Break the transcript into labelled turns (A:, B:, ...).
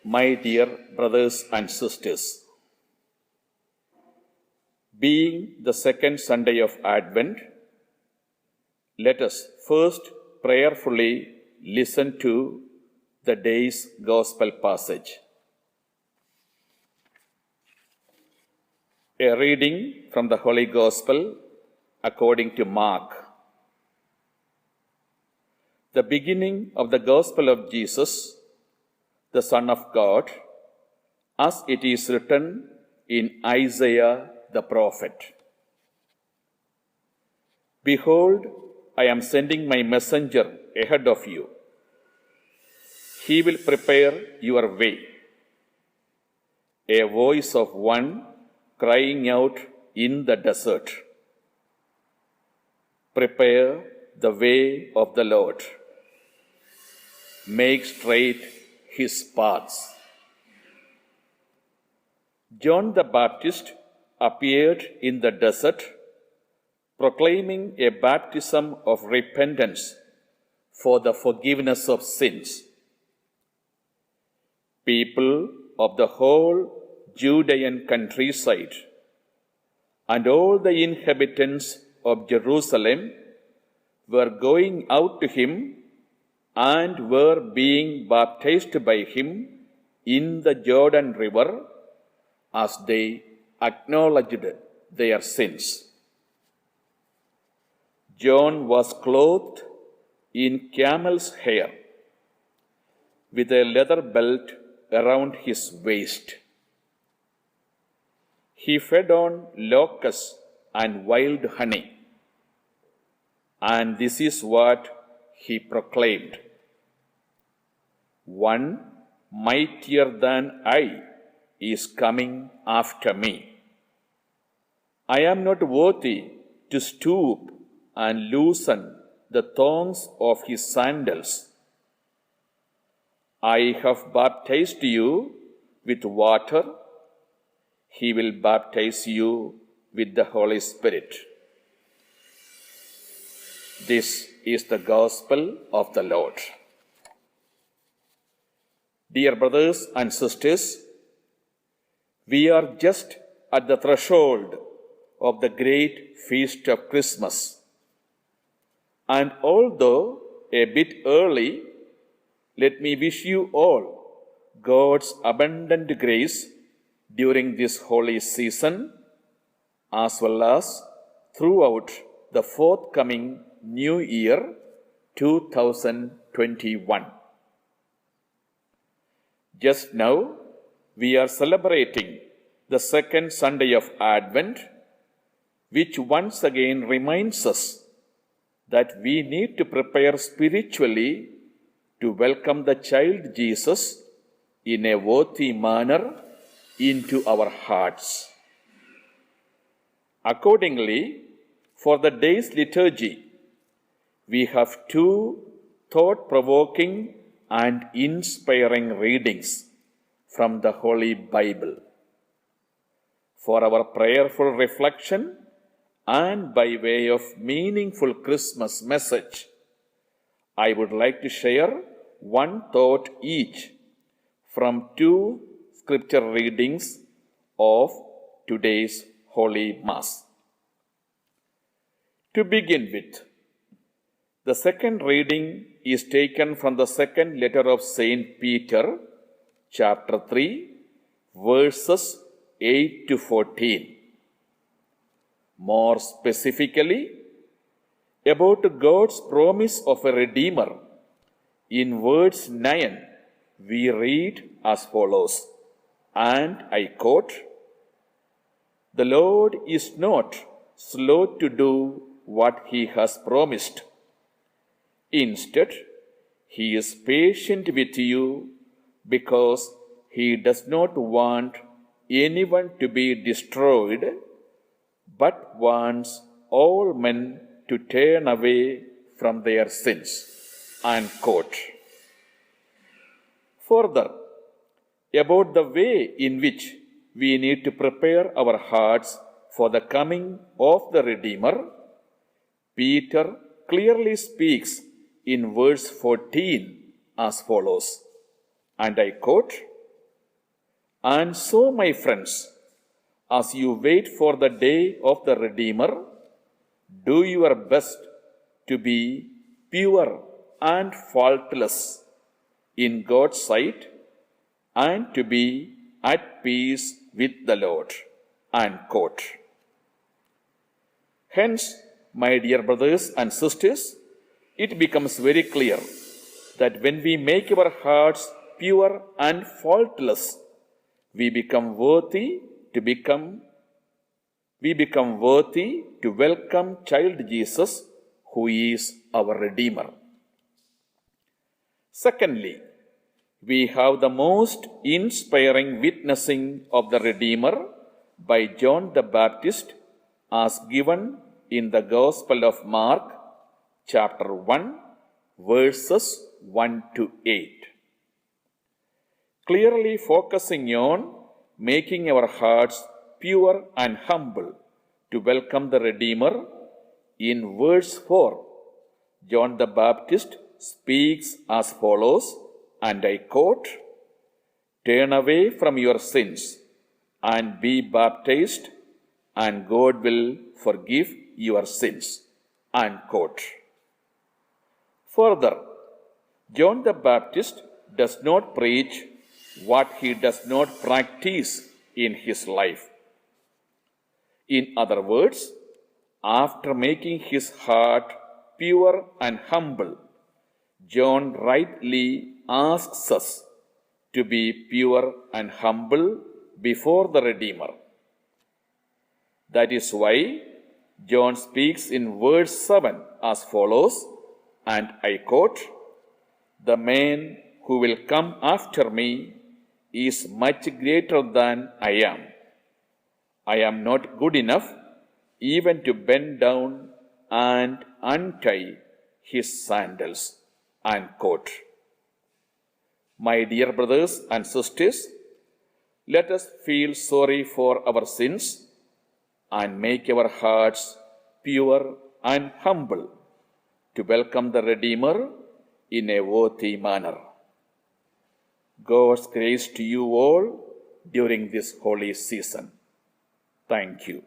A: My dear brothers and sisters, being the second Sunday of Advent, let us first prayerfully listen to the day's Gospel passage. A reading from the Holy Gospel according to Mark. The beginning of the Gospel of Jesus, the Son of God, as it is written in Isaiah the prophet. Behold, I am sending my messenger ahead of you. He will prepare your way. A voice of one crying out in the desert. Prepare the way of the Lord. Make straight his paths. John the Baptist appeared in the desert, proclaiming a baptism of repentance for the forgiveness of sins. People of the whole Judean countryside and all the inhabitants of Jerusalem were going out to him and were being baptized by him in the Jordan River as they acknowledged their sins. John was clothed in camel's hair, with a leather belt around his waist. He fed on locusts and wild honey, and this is what he proclaimed: One mightier than I is coming after me. I am not worthy to stoop and loosen the thongs of his sandals. I have baptized you with water. He will baptize you with the Holy Spirit. This is the Gospel of the Lord. Dear brothers and sisters, we are just at the threshold of the great feast of Christmas. And although a bit early, let me wish you all God's abundant grace during this holy season, as well as throughout the forthcoming New Year 2021. Just now, we are celebrating the second Sunday of Advent, which once again reminds us that we need to prepare spiritually to welcome the child Jesus in a worthy manner into our hearts. Accordingly, for the day's liturgy, we have two thought-provoking and inspiring readings from the Holy Bible. For our prayerful reflection and by way of meaningful Christmas message, I would like to share one thought each from two scripture readings of today's Holy Mass. To begin with, the second reading is taken from the second letter of Saint Peter, chapter 3, verses 8 to 14. More specifically, about God's promise of a Redeemer, in verse 9, we read as follows, and I quote, "The Lord is not slow to do what he has promised. Instead, he is patient with you because he does not want anyone to be destroyed, but wants all men to turn away from their sins." Unquote. Further, about the way in which we need to prepare our hearts for the coming of the Redeemer, Peter clearly speaks in verse 14 as follows, and I quote, And so, my friends, as you wait for the day of the Redeemer, do your best to be pure and faultless in God's sight and to be at peace with the Lord. Unquote. Hence, my dear brothers and sisters, it becomes very clear that when we make our hearts pure and faultless, we become worthy to welcome child Jesus, who is our Redeemer. Secondly, we have the most inspiring witnessing of the Redeemer by John the Baptist as given in the Gospel of Mark, chapter 1, verses 1 to 8. Clearly focusing on making our hearts pure and humble to welcome the Redeemer, in verse 4, John the Baptist speaks as follows, and I quote, "Turn away from your sins and be baptized, and God will forgive your sins." Unquote. Further, John the Baptist does not preach what he does not practice in his life. In other words, after making his heart pure and humble, John rightly asks us to be pure and humble before the Redeemer. That is why John speaks in verse 7 as follows, and I quote, "The man who will come after me is much greater than I am. I am not good enough even to bend down and untie his sandals." Unquote. My dear brothers and sisters, let us feel sorry for our sins and make our hearts pure and humble to welcome the Redeemer in a worthy manner. God's grace to you all during this holy season. Thank you.